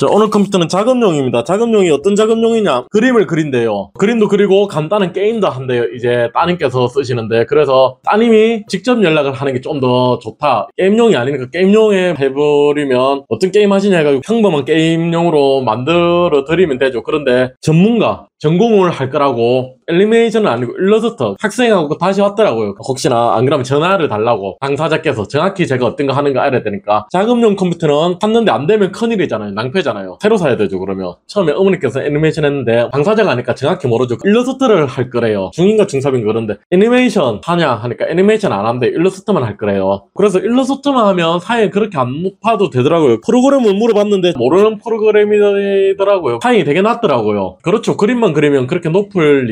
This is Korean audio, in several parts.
자, 오늘 컴퓨터는 작업용입니다. 작업용이 어떤 작업용이냐? 그림을 그린대요. 그림도 그리고 간단한 게임도 한대요. 이제 따님께서 쓰시는데, 그래서 따님이 직접 연락을 하는 게 좀 더 좋다. 게임용이 아니니까 게임용에 해버리면 어떤 게임 하시냐 해가지고 평범한 게임용으로 만들어 드리면 되죠. 그런데 전문가, 전공을 할 거라고 애니메이션은 아니고 일러스터 학생하고 다시 왔더라고요. 혹시나 안 그러면 전화를 달라고 당사자께서 정확히 제가 어떤 거 하는가 알아야 되니까. 작업용 컴퓨터는 샀는데 안 되면 큰일이잖아요. 낭패잖아요. 새로 사야 되죠. 그러면 처음에 어머니께서 애니메이션 했는데 당사자가 하니까 정확히 모르죠. 일러스트를 할 거래요. 중인가 중삼인가. 그런데 애니메이션 하냐 하니까 애니메이션 안 하는데 일러스트만 할 거래요. 그래서 일러스트만 하면 사양이 그렇게 안 높아도 되더라고요. 프로그램을 물어봤는데 모르는 프로그램이더라고요. 사양이 되게 낮더라고요. 그렇죠. 그림만 그리면 그렇게 높을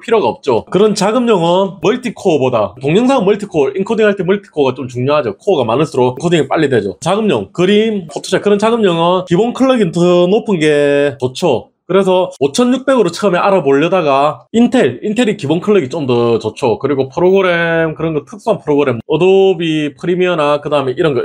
필요가 없죠. 그런 작업용은 멀티코어보다, 동영상은 멀티코어, 인코딩 할 때 멀티코어가 좀 중요하죠. 코어가 많을수록 인코딩이 빨리 되죠. 작업용, 그림, 포토샵 그런 작업용은 기본 클럭이 더 높은 게 좋죠. 그래서 5600으로 처음에 알아보려다가 인텔이 기본 클럭이 좀 더 좋죠. 그리고 프로그램, 그런 거 특수한 프로그램, 어도비 프리미어나 그 다음에 이런 거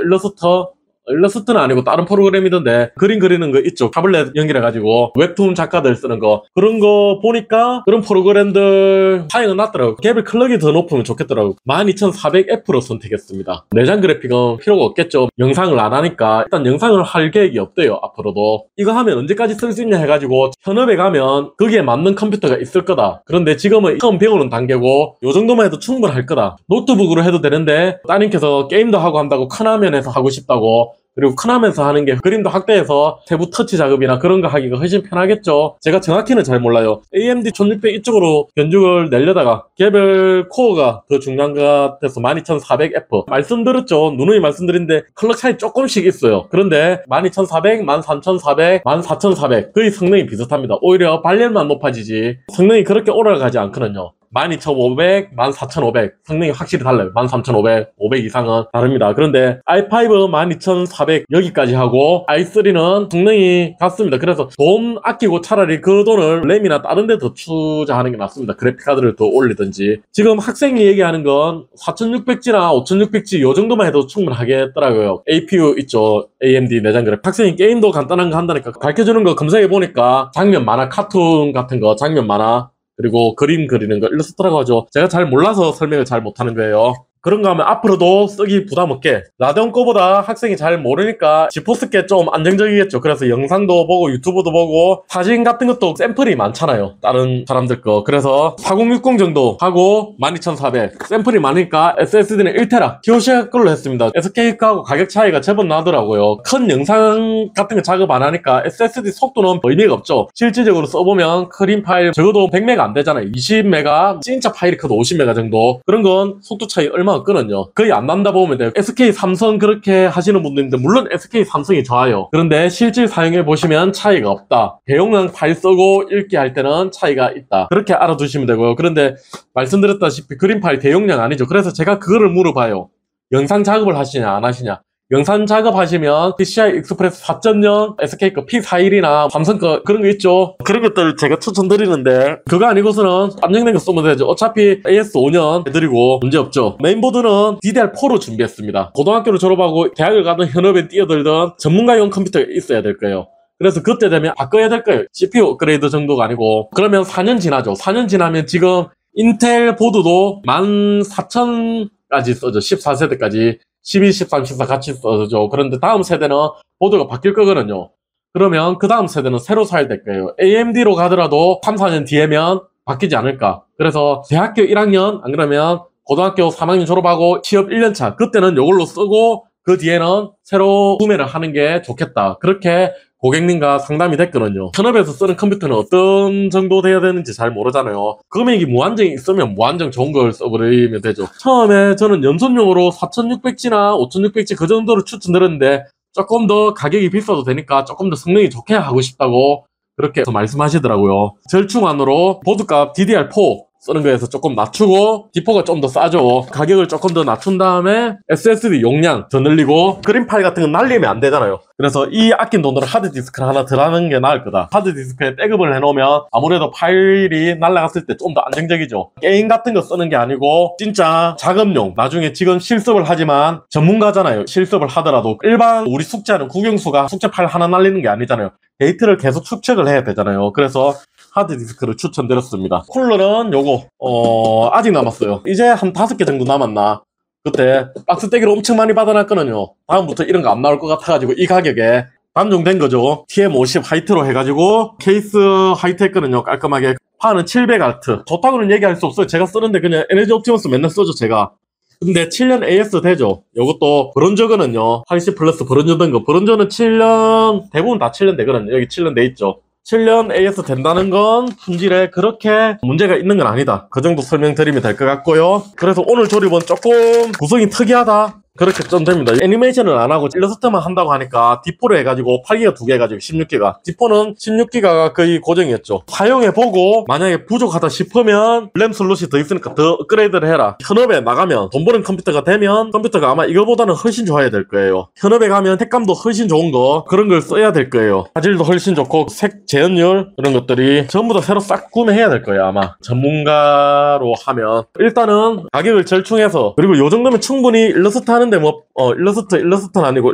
일러스트는 아니고 다른 프로그램이던데 그림 그리는 거 있죠. 타블렛 연결해가지고 웹툰 작가들 쓰는 거, 그런 거 보니까 그런 프로그램들 사양은 낮더라고요. 개별 클럭이 더 높으면 좋겠더라고요. 12400F로 선택했습니다. 내장 그래픽은 필요가 없겠죠. 영상을 안 하니까. 일단 영상을 할 계획이 없대요. 앞으로도 이거 하면 언제까지 쓸 수 있냐 해가지고 현업에 가면 거기에 맞는 컴퓨터가 있을 거다. 그런데 지금은 처음 배우는 단계고 요 정도만 해도 충분할 거다. 노트북으로 해도 되는데 따님께서 게임도 하고 한다고 큰 화면에서 하고 싶다고, 그리고 큰 화면에서 하는 게 그림도 확대해서 세부 터치 작업이나 그런 거 하기가 훨씬 편하겠죠. 제가 정확히는 잘 몰라요. AMD 1600 이쪽으로 견적을 내려다가 개별 코어가 더 중요한 것 같아서 12400F 말씀드렸죠. 누누이 말씀드린데 클럭 차이 조금씩 있어요. 그런데 12400, 13400, 14400 거의 성능이 비슷합니다. 오히려 발열만 높아지지 성능이 그렇게 올라가지 않거든요. 12500, 14500 성능이 확실히 달라요. 13500, 500 이상은 다릅니다. 그런데 i5 12400 여기까지 하고 i3는 성능이 같습니다. 그래서 돈 아끼고 차라리 그 돈을 램이나 다른 데 더 투자하는 게 낫습니다. 그래픽카드를 더 올리든지. 지금 학생이 얘기하는 건 4600G나 5600G 요 정도만 해도 충분하겠더라고요. APU 있죠. AMD 내장 그래픽. 학생이 게임도 간단한 거 한다니까 가르쳐주는 거 검색해보니까 장면 만화, 카툰 같은 거 장면 만화, 그리고 그림 그리는 거 일러스트라고 하죠. 제가 잘 몰라서 설명을 잘 못하는 거예요. 그런 거 하면 앞으로도 쓰기 부담 없게. 라데온 거보다 학생이 잘 모르니까 지포스 게 좀 안정적이겠죠. 그래서 영상도 보고 유튜브도 보고 사진 같은 것도 샘플이 많잖아요. 다른 사람들 거. 그래서 4060 정도 하고 12400 샘플이 많으니까 SSD는 1테라 QC 걸로 했습니다. SK 거하고 가격 차이가 제법 나더라고요. 큰 영상 같은 거 작업 안 하니까 SSD 속도는 의미가 없죠. 실질적으로 써보면 크림 파일 적어도 100메가 안 되잖아요. 20메가, 진짜 파일이 커도 50메가 정도. 그런 건 속도 차이 얼마 없거든요. 거의 안 난다 보면 돼요. SK 삼성 그렇게 하시는 분들인데 물론 SK 삼성이 좋아요. 그런데 실질 사용해 보시면 차이가 없다. 대용량 파일 쓰고 읽기 할 때는 차이가 있다. 그렇게 알아두시면 되고요. 그런데 말씀드렸다시피 그림 파일 대용량 아니죠. 그래서 제가 그거를 물어봐요. 영상 작업을 하시냐 안 하시냐. 영상 작업하시면 PCI 익스프레스 4.0, SK 거 P41이나 삼성 거 그런 거 있죠. 그런 것들 제가 추천드리는데 그거 아니고서는 안정된 거 쓰면 되죠. 어차피 AS 5년 해드리고 문제없죠. 메인보드는 DDR4로 준비했습니다. 고등학교를 졸업하고 대학을 가든 현업에 뛰어들든 전문가용 컴퓨터가 있어야 될 거예요. 그래서 그때 되면 바꿔야 될 거예요. CPU 업그레이드 정도가 아니고. 그러면 4년 지나죠. 4년 지나면 지금 인텔 보드도 14000까지 써죠. 14세대까지 12, 13, 14 같이 써죠. 그런데 다음 세대는 보드가 바뀔 거거든요. 그러면 그 다음 세대는 새로 사야 될 거예요. AMD로 가더라도 3, 4년 뒤에면 바뀌지 않을까. 그래서 대학교 1학년 안 그러면 고등학교 3학년 졸업하고 취업 1년차 그때는 이걸로 쓰고 그 뒤에는 새로 구매를 하는 게 좋겠다. 그렇게 고객님과 상담이 됐거든요. 현업에서 쓰는 컴퓨터는 어떤 정도 돼야 되는지 잘 모르잖아요. 금액이 무한정이 있으면 무한정 좋은 걸 써버리면 되죠. 처음에 저는 연속용으로 4600G나 5600G 그 정도로 추천드렸는데 조금 더 가격이 비싸도 되니까 조금 더 성능이 좋게 하고 싶다고 그렇게 말씀하시더라고요. 절충안으로 보드값 DDR4 쓰는 거에서 조금 낮추고 D4가 좀 더 싸죠. 가격을 조금 더 낮춘 다음에 SSD 용량 더 늘리고 그림 파일 같은 건 날리면 안 되잖아요. 그래서 이 아낀 돈으로 하드디스크를 하나 더 하는 게 나을 거다. 하드디스크에 백업을 해놓으면 아무래도 파일이 날아갔을 때 좀 더 안정적이죠. 게임 같은 거 쓰는 게 아니고 진짜 작업용, 나중에 지금 실습을 하지만 전문가잖아요. 실습을 하더라도 일반 우리 숙제하는 국영수가 숙제 파일 하나 날리는 게 아니잖아요. 데이터를 계속 축적을 해야 되잖아요. 그래서 하드디스크를 추천드렸습니다. 쿨러는 요거 아직 남았어요. 이제 한 5개 정도 남았나. 그때 박스 떼기를 엄청 많이 받아놨거든요. 다음부터 이런 거 안 나올 것 같아가지고 이 가격에 단종된 거죠. TM50 하이트로 해가지고 케이스 하이트 했거든요. 깔끔하게. 파는 700W. 좋다고는 얘기할 수 없어요. 제가 쓰는데 그냥 에너지 옵티머스 맨날 쓰죠, 제가. 근데 7년 AS 되죠. 요것도 브론저거는요. 80 플러스 브론저 된 거. 브론저는 7년, 대부분 다 7년 되거든요. 여기 7년 돼 있죠. 7년 AS 된다는 건 품질에 그렇게 문제가 있는 건 아니다. 그 정도 설명드리면 될 것 같고요. 그래서 오늘 조립은 조금 구성이 특이하다. 그렇게 좀 됩니다. 애니메이션을 안 하고 일러스트만 한다고 하니까 D4로 해가지고 8기가 2개 해가지고 16기가. D4는 16기가가 거의 고정이었죠. 사용해보고 만약에 부족하다 싶으면 램 슬롯이 더 있으니까 더 업그레이드를 해라. 현업에 나가면 돈 버는 컴퓨터가 되면 컴퓨터가 아마 이거보다는 훨씬 좋아야 될 거예요. 현업에 가면 색감도 훨씬 좋은 거 그런 걸 써야 될 거예요. 화질도 훨씬 좋고 색 재현율 이런 것들이 전부 다 새로 싹 구매해야 될 거예요. 아마 전문가로 하면 일단은 가격을 절충해서 그리고 요 정도면 충분히 일러스트 하는 근데 일러스트는 아니고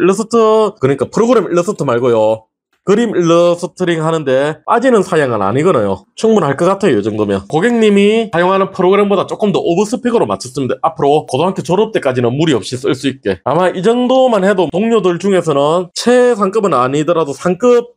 그러니까 프로그램 일러스트 말고요. 그림 일러스트링 하는데 빠지는 사양은 아니거든요. 충분할 것 같아요. 이 정도면. 고객님이 사용하는 프로그램보다 조금 더 오버스펙으로 맞췄습니다. 앞으로 고등학교 졸업 때까지는 무리 없이 쓸 수 있게. 아마 이 정도만 해도 동료들 중에서는 최상급은 아니더라도 상급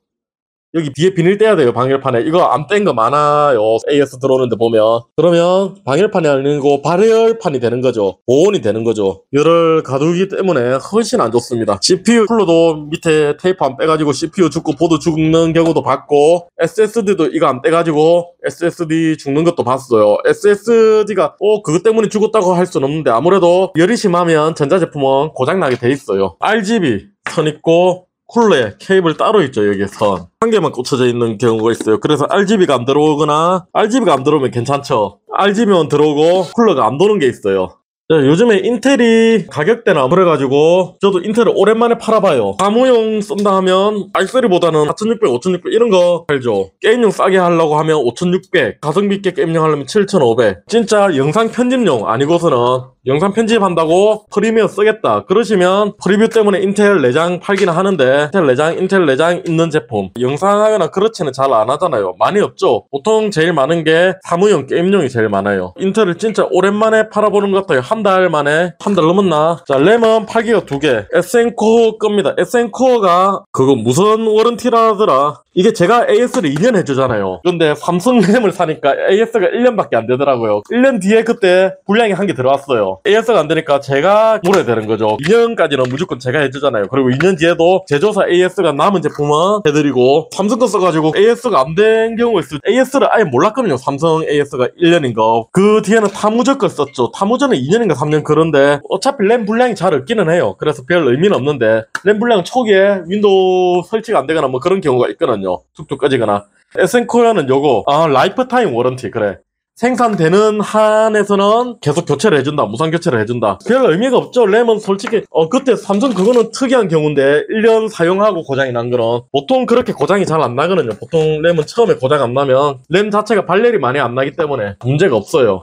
여기 뒤에 비닐 떼야 돼요. 방열판에. 이거 안 뗀 거 많아요. AS 들어오는데 보면. 그러면 방열판이 아니고 발열판이 되는 거죠. 보온이 되는 거죠. 열을 가두기 때문에 훨씬 안 좋습니다. CPU 쿨러도 밑에 테이프 안 빼가지고 CPU 죽고 보드 죽는 경우도 봤고 SSD도 이거 안 떼가지고 SSD 죽는 것도 봤어요. SSD가 그것 때문에 죽었다고 할 수는 없는데 아무래도 열이 심하면 전자제품은 고장나게 돼 있어요. RGB 선 있고 쿨러에 케이블 따로 있죠. 여기에 선 한 개만 꽂혀져 있는 경우가 있어요. 그래서 RGB가 안 들어오거나 RGB가 안 들어오면 괜찮죠. RGB만 들어오고 쿨러가 안 도는 게 있어요. 요즘에 인텔이 가격대나 그래가지고 저도 인텔을 오랜만에 팔아봐요. 사무용 쓴다 하면 i3보다는 4600, 5600 이런 거 팔죠. 게임용 싸게 하려고 하면 5600, 가성비 있게 게임용 하려면 7500. 진짜 영상 편집용 아니고서는 영상 편집한다고 프리미어 쓰겠다 그러시면 프리뷰 때문에 인텔 내장 팔기는 하는데 인텔 내장 있는 제품 영상하거나 그렇지는 잘 안 하잖아요. 많이 없죠. 보통 제일 많은 게 사무용 게임용이 제일 많아요. 인텔을 진짜 오랜만에 팔아보는 것 같아요. 한 달 만에. 한 달 넘었나? 자, 램은 8기가 2개. SN코어 겁니다. SN코어가 그거 무슨 워런티라더라. 이게 제가 AS를 2년 해주잖아요. 근데 삼성 램을 사니까 AS가 1년밖에 안 되더라고요. 1년 뒤에 그때 불량이 한 개 들어왔어요. AS가 안 되니까 제가 물어야 되는 거죠. 2년까지는 무조건 제가 해주잖아요. 그리고 2년 뒤에도 제조사 AS가 남은 제품은 해드리고 삼성 거 써가지고 AS가 안 된 경우가 있어요. AS를 아예 몰랐거든요. 삼성 AS가 1년인 거. 그 뒤에는 타무저 걸 썼죠. 타무저는 2년인가 3년 그런데 어차피 램 분량이 잘 없기는 해요. 그래서 별 의미는 없는데 램 분량 초기에 윈도우 설치가 안 되거나 뭐 그런 경우가 있거든요. 툭툭 꺼지거나. SN코어는 요거 라이프타임 워런티. 그래, 생산되는 한에서는 계속 교체를 해준다. 무상 교체를 해준다. 별 의미가 없죠. 램은 솔직히 그때 삼성 그거는 특이한 경우인데 1년 사용하고 고장이 난 거는 보통 그렇게 고장이 잘 안 나거든요. 보통 램은 처음에 고장 안 나면 램 자체가 발열이 많이 안 나기 때문에 문제가 없어요.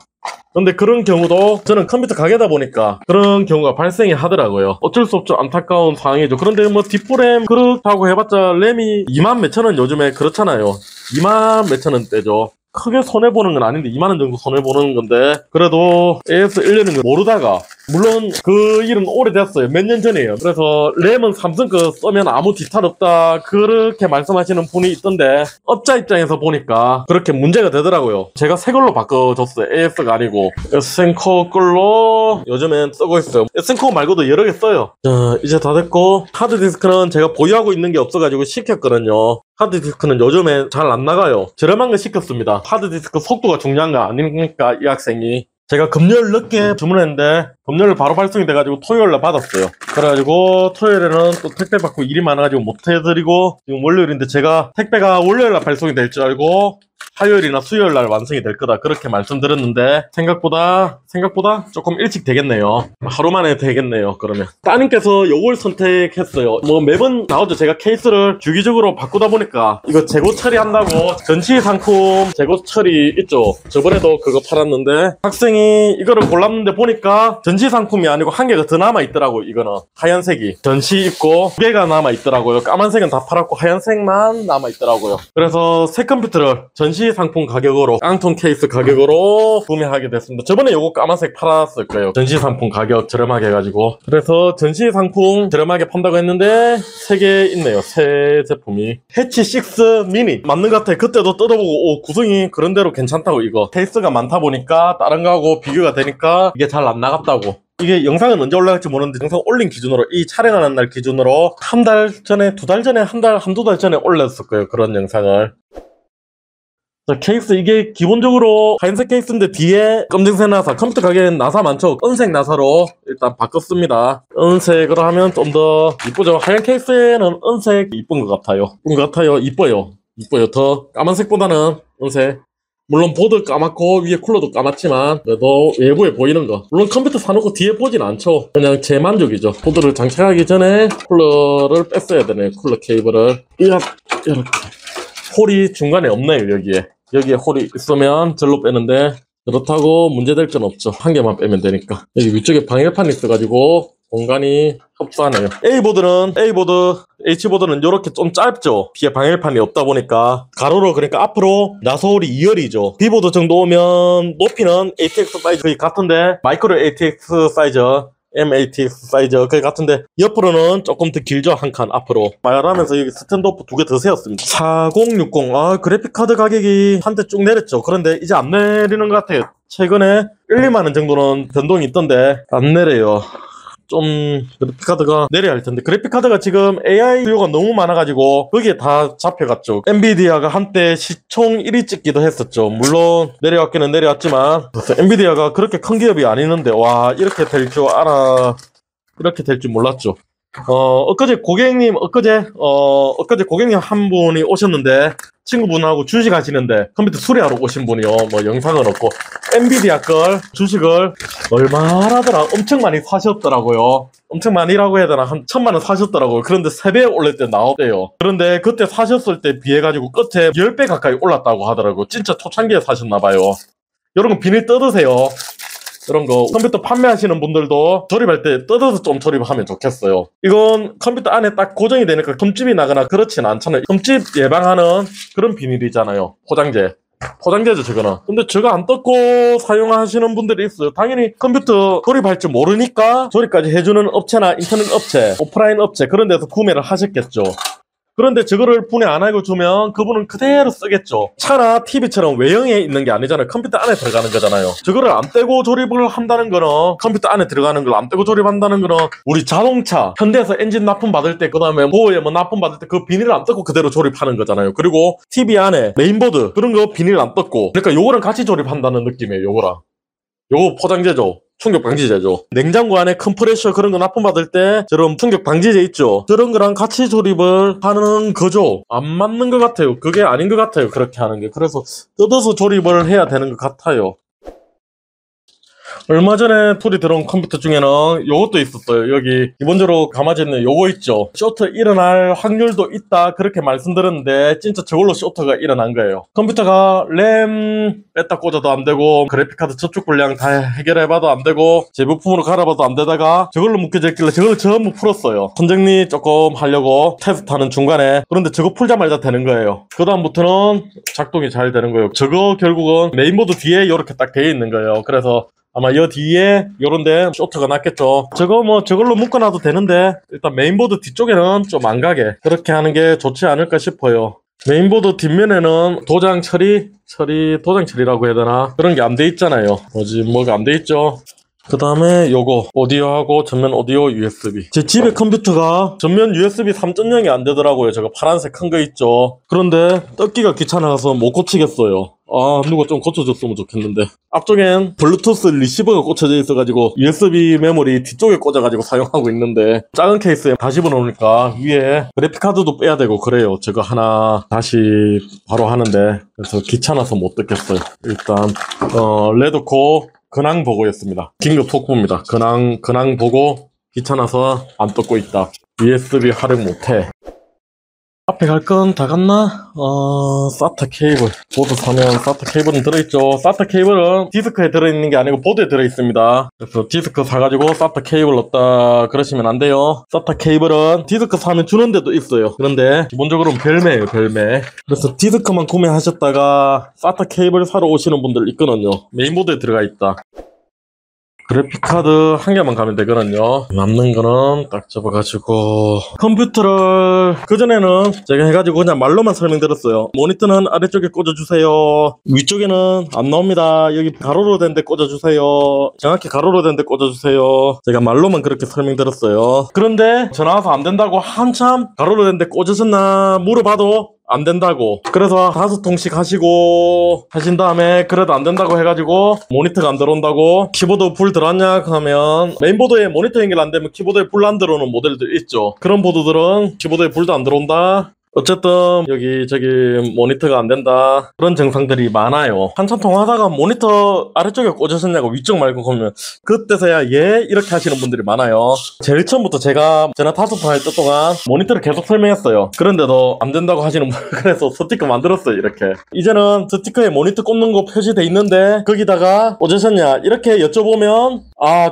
근데 그런 경우도 저는 컴퓨터 가게다 보니까 그런 경우가 발생이 하더라고요. 어쩔 수 없죠. 안타까운 상황이죠. 그런데 뭐 뒷부램 그렇다고 해봤자 램이 2만 몇천 원 요즘에 그렇잖아요. 2만 몇천 원대죠. 크게 손해보는 건 아닌데 2만원 정도 손해보는 건데 그래도 AS 1년인 걸 모르다가 물론 그 일은 오래됐어요. 몇 년 전이에요. 그래서 램은 삼성 거 쓰면 아무 뒤탈 없다 그렇게 말씀하시는 분이 있던데 업자 입장에서 보니까 그렇게 문제가 되더라고요. 제가 새 걸로 바꿔줬어요. AS가 아니고 SN코어 걸로 요즘엔 쓰고 있어요. SN코어 말고도 여러 개 써요. 자, 이제 다 됐고 하드디스크는 제가 보유하고 있는 게 없어가지고 시켰거든요. 하드디스크는 요즘에 잘 안 나가요. 저렴한 거 시켰습니다. 하드디스크 속도가 중요한 거 아닙니까? 이 학생이. 제가 금요일 늦게 주문했는데 금요일 바로 발송이 돼가지고 토요일날 받았어요. 그래가지고 토요일에는 또 택배 받고 일이 많아가지고 못 해드리고 지금 월요일인데 제가 택배가 월요일날 발송이 될 줄 알고 화요일이나 수요일 날 완성이 될 거다 그렇게 말씀드렸는데 생각보다 조금 일찍 되겠네요. 하루 만에 되겠네요. 그러면 따님께서 요걸 선택했어요. 뭐 매번 나오죠. 제가 케이스를 주기적으로 바꾸다 보니까 이거 재고 처리한다고 전시 상품 재고 처리 있죠. 저번에도 그거 팔았는데 학생이 이거를 골랐는데 보니까 전시 상품이 아니고 한 개가 더 남아 있더라고. 이거는 하얀색이 전시 있고 두 개가 남아 있더라고요. 까만색은 다 팔았고 하얀색만 남아 있더라고요. 그래서 새 컴퓨터를 전시 상품 가격으로 깡통 케이스 가격으로 구매하게 됐습니다. 저번에 요거 까만색 팔았을 거예요. 전시 상품 가격 저렴하게 해가지고. 그래서 전시 상품 저렴하게 판다고 했는데 3개 있네요. 새 제품이 해치 6 미니 맞는 것 같아요. 그때도 뜯어보고 구성이 그런대로 괜찮다고. 이거 케이스가 많다 보니까 다른 거하고 비교가 되니까 이게 잘 안 나갔다고. 이게 영상은 언제 올라갈지 모르는데 영상 올린 기준으로 이 촬영하는 날 기준으로 한 달 전에 두 달 전에 한두 달 전에 올렸을 거예요. 그런 영상을. 자, 케이스 이게 기본적으로 하얀색 케이스인데 뒤에 검정색 나사, 컴퓨터 가게엔 나사 많죠. 은색 나사로 일단 바꿨습니다. 은색으로 하면 좀 더 이쁘죠. 하얀 케이스에는 은색 이쁜 것 같아요. 이뻐요. 더 까만색보다는 은색. 물론 보드 까맣고 위에 쿨러도 까맣지만 그래도 외부에 보이는 거. 물론 컴퓨터 사놓고 뒤에 보진 않죠. 그냥 제 만족이죠. 보드를 장착하기 전에 쿨러를 뺐어야 되네요. 쿨러 케이블을 이렇게 홀이 중간에 없네요. 여기에 홀이 있으면 절로 빼는데 그렇다고 문제될 건 없죠. 한 개만 빼면 되니까. 여기 위쪽에 방열판이 있어가지고 공간이 협소하네요. H보드는 이렇게 좀 짧죠. 뒤에 방열판이 없다 보니까 가로로, 그러니까 앞으로 나소홀이 2열이죠. B보드 정도 오면 높이는 ATX 사이즈 거의 같은데 마이크로 ATX 사이즈 MATX 사이즈 거의 같은데 옆으로는 조금 더 길죠. 한 칸 앞으로. 말하면서 여기 스탠드오프 2개 더 세웠습니다. 4060 그래픽카드 가격이 한때 쭉 내렸죠. 그런데 이제 안 내리는 것 같아요. 최근에 1, 2만원 정도는 변동이 있던데 안 내려요. 좀 그래픽카드가 내려야 할 텐데 그래픽카드가 지금 AI 수요가 너무 많아가지고 거기에 다 잡혀갔죠. 엔비디아가 한때 시총 1위 찍기도 했었죠. 물론 내려왔기는 내려왔지만 엔비디아가 그렇게 큰 기업이 아니는데 와 이렇게 될 줄 몰랐죠. 엊그제 고객님 한 분이 오셨는데 친구분하고 주식 하시는데 컴퓨터 수리하러 오신 분이요. 뭐 영상은 없고 엔비디아 걸 주식을 얼마나더라 엄청 많이 사셨더라고요. 엄청 많이라고 해야 되나 한 1000만원 사셨더라고요. 그런데 3배 올릴 때 나왔대요. 그런데 그때 사셨을 때 비해 가지고 끝에 10배 가까이 올랐다고 하더라고요. 진짜 초창기에 사셨나봐요. 여러분 비닐 뜯으세요. 이런 거 컴퓨터 판매하시는 분들도 조립할 때 뜯어서 좀 조립하면 좋겠어요. 이건 컴퓨터 안에 딱 고정이 되니까 흠집이 나거나 그렇진 않잖아요. 흠집 예방하는 그런 비닐이잖아요. 포장재죠 저거는. 근데 저거 안 뜯고 사용하시는 분들이 있어요. 당연히 컴퓨터 조립할 줄 모르니까 조립까지 해주는 업체나 인터넷 업체, 오프라인 업체 그런 데서 구매를 하셨겠죠. 그런데 저거를 분해 안 하고 주면 그분은 그대로 쓰겠죠. 차나 TV처럼 외형에 있는 게 아니잖아요. 컴퓨터 안에 들어가는 거잖아요. 저거를 안 떼고 조립을 한다는 거는 컴퓨터 안에 들어가는 걸 안 떼고 조립한다는 거는 우리 자동차 현대에서 엔진 납품 받을 때 그다음에 보호에 뭐 납품 받을 때 그 비닐을 안 뜯고 그대로 조립하는 거잖아요. 그리고 TV 안에 메인보드 그런 거 비닐 안 뜯고 그러니까 요거랑 같이 조립한다는 느낌이에요. 요거 포장재죠. 충격 방지제죠. 냉장고 안에 컴프레셔 그런 거 납품받을 때 저런 충격 방지제 있죠. 저런 거랑 같이 조립을 하는 거죠. 안 맞는 것 같아요. 그게 아닌 것 같아요. 그렇게 하는 게. 그래서 뜯어서 조립을 해야 되는 것 같아요. 얼마 전에 툴이 들어온 컴퓨터 중에는 요것도 있었어요. 여기 기본적으로 감아져있는 요거 있죠. 쇼트 일어날 확률도 있다 그렇게 말씀드렸는데 진짜 저걸로 쇼트가 일어난 거예요. 컴퓨터가 램 뺐다 꽂아도 안 되고 그래픽카드 저축 불량 다 해결해봐도 안 되고 재부품으로 갈아봐도 안 되다가 저걸로 묶여져 있길래 저걸 전부 풀었어요. 선정리 조금 하려고 테스트하는 중간에. 그런데 저거 풀자마자 되는 거예요. 그 다음부터는 작동이 잘 되는 거예요. 저거 결국은 메인보드 뒤에 이렇게 딱 되어 있는 거예요. 그래서 아마 이 뒤에 요런데 쇼트가 났겠죠. 저걸로 묶어놔도 되는데 일단 메인보드 뒤쪽에는 좀 안 가게 그렇게 하는 게 좋지 않을까 싶어요. 메인보드 뒷면에는 도장 처리라고 해야 되나 그런 게 안 돼 있잖아요. 뭐가 안 돼 있죠. 그 다음에 요거 오디오하고 전면 오디오 USB. 제 집에 컴퓨터가 전면 USB 3.0이 안 되더라고요. 저거 파란색 큰 거 있죠. 그런데 뜯기가 귀찮아서 못 고치겠어요. 누가 좀 고쳐줬으면 좋겠는데. 앞쪽엔 블루투스 리시버가 꽂혀져 있어가지고 USB 메모리 뒤쪽에 꽂아가지고 사용하고 있는데 작은 케이스에 다시 집어넣으니까 위에 그래픽카드도 빼야 되고 그래요. 저거 하나 다시 바로 하는데 그래서 귀찮아서 못 듣겠어요. 일단 레드코 근황 보고였습니다. 긴급 속보입니다. 근황 보고 귀찮아서 안 떴고 있다. USB 활용 못해. 앞에 갈 건 다 갔나? SATA 케이블. 보드 사면 SATA 케이블은 들어있죠. SATA 케이블은 디스크에 들어있는 게 아니고 보드에 들어있습니다. 그래서 디스크 사가지고 SATA 케이블 넣었다 그러시면 안 돼요. SATA 케이블은 디스크 사면 주는 데도 있어요. 그런데 기본적으로는 별매예요, 별매. 그래서 디스크만 구매하셨다가 SATA 케이블 사러 오시는 분들 있거든요. 메인보드에 들어가 있다. 그래픽카드 한 개만 가면 되거든요. 남는 거는 딱 접어가지고 컴퓨터를 그전에는 제가 해가지고 그냥 말로만 설명드렸어요. 모니터는 아래쪽에 꽂아주세요. 위쪽에는 안 나옵니다. 여기 가로로 된 데 꽂아주세요. 정확히 가로로 된 데 꽂아주세요. 제가 말로만 그렇게 설명드렸어요. 그런데 전화 와서 안 된다고 한참 가로로 된 데 꽂으셨나 물어봐도 안 된다고. 그래서 5통씩 하시고 하신 다음에 그래도 안 된다고 해가지고 모니터가 안 들어온다고 키보드 불 들어왔냐 하면 메인보드에 모니터 연결 안 되면 키보드에 불 안 들어오는 모델들 있죠. 그런 보드들은 키보드에 불도 안 들어온다. 어쨌든 여기 저기 모니터가 안 된다 그런 증상들이 많아요. 한참 통화하다가 모니터 아래쪽에 꽂으셨냐고 위쪽 말고 그러면 그때서야 이렇게 하시는 분들이 많아요. 제일 처음부터 제가 전화 5통 할 때 동안 모니터를 계속 설명했어요. 그런데도 안 된다고 하시는 분 그래서 스티커 만들었어요. 이렇게 이제는 스티커에 모니터 꽂는 거 표시돼 있는데 거기다가 꽂으셨냐 이렇게 여쭤보면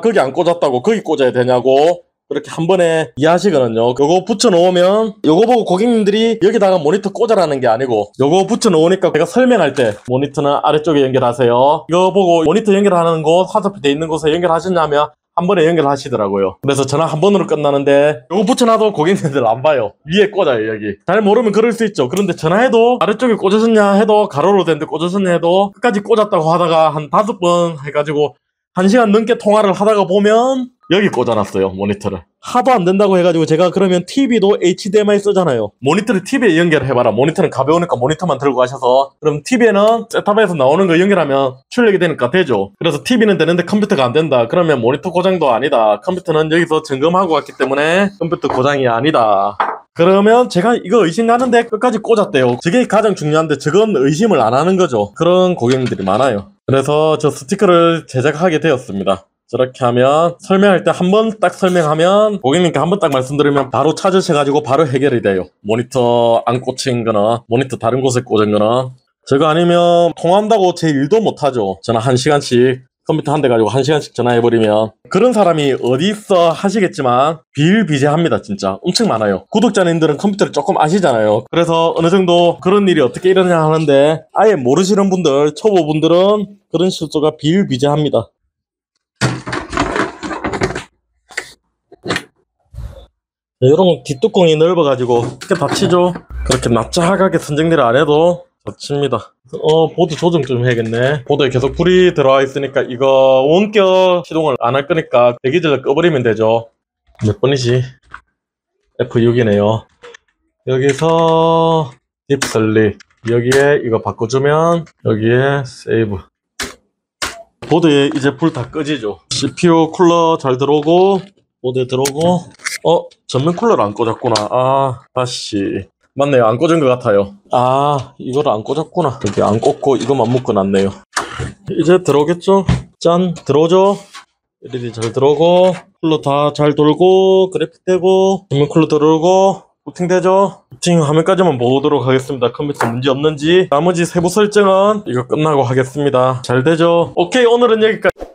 거기 안 꽂았다고 거기 꽂아야 되냐고 그렇게 한 번에 이해하시거든요. 요거 붙여놓으면 요거 보고 고객님들이 여기다가 모니터 꽂아라는 게 아니고 요거 붙여놓으니까 제가 설명할 때 모니터는 아래쪽에 연결하세요. 이거 보고 모니터 연결하는 곳 화살표 돼 있는 곳에 연결하셨냐면 한 번에 연결하시더라고요. 그래서 전화 한 번으로 끝나는데 요거 붙여놔도 고객님들 안 봐요. 위에 꽂아요. 여기 잘 모르면 그럴 수 있죠. 그런데 전화해도 아래쪽에 꽂으셨냐 해도 가로로 된 데 꽂으셨냐 해도 끝까지 꽂았다고 하다가 한 5번 해가지고 1시간 넘게 통화를 하다가 보면 여기 꽂아놨어요. 모니터를 하도 안 된다고 해가지고 제가 그러면 TV도 HDMI 쓰잖아요. 모니터를 TV에 연결해봐라. 모니터는 가벼우니까 모니터만 들고 가셔서 그럼 TV에는 셋탑에서 나오는 거 연결하면 출력이 되니까 되죠. 그래서 TV는 되는데 컴퓨터가 안 된다. 그러면 모니터 고장도 아니다. 컴퓨터는 여기서 점검하고 왔기 때문에 컴퓨터 고장이 아니다. 그러면 제가 이거 의심 가는데 끝까지 꽂았대요. 저게 가장 중요한데 저건 의심을 안 하는 거죠. 그런 고객님들이 많아요. 그래서 저 스티커를 제작하게 되었습니다. 저렇게 하면 설명할 때 한 번 딱 설명하면 고객님께 한 번 딱 말씀드리면 바로 찾으셔가지고 바로 해결이 돼요. 모니터 안 꽂힌 거나 모니터 다른 곳에 꽂은 거나 저거 아니면 통화한다고 제 일도 못하죠. 전화 1시간씩 컴퓨터 한 대 가지고 1시간씩 전화해버리면 그런 사람이 어디 있어 하시겠지만 비일비재합니다. 진짜 엄청 많아요. 구독자님들은 컴퓨터를 조금 아시잖아요. 그래서 어느 정도 그런 일이 어떻게 일어나냐 하는데 아예 모르시는 분들 초보분들은 그런 실수가 비일비재합니다. 이런 거 뒷뚜껑이 넓어가지고 쉽게 닫히죠. 그렇게 납작하게 선정들을 안 해도 닫힙니다. 보드 조정 좀 해야겠네. 보드에 계속 불이 들어와 있으니까 이거 원격 시동을 안 할 거니까 대기질을 꺼버리면 되죠. 몇 번이지? F6이네요. 여기서 딥슬립 여기에 이거 바꿔주면 여기에 세이브. 보드에 이제 불 다 꺼지죠. CPU 쿨러 잘 들어오고 보드에 들어오고 전면 쿨러를 안 꽂았구나. 다시 맞네요. 안 꽂은 것 같아요. 이거를 안 꽂았구나. 여기 안 꽂고 이것만 묶어놨네요. 이제 들어오겠죠? 짠! 들어오죠? LED 잘 들어오고 쿨러 다 잘 돌고 그래픽 되고 전면 쿨러 들어오고 부팅 되죠? 부팅 화면까지만 보도록 하겠습니다. 컴퓨터 문제 없는지. 나머지 세부 설정은 이거 끝나고 하겠습니다. 잘 되죠? 오케이, 오늘은 여기까지.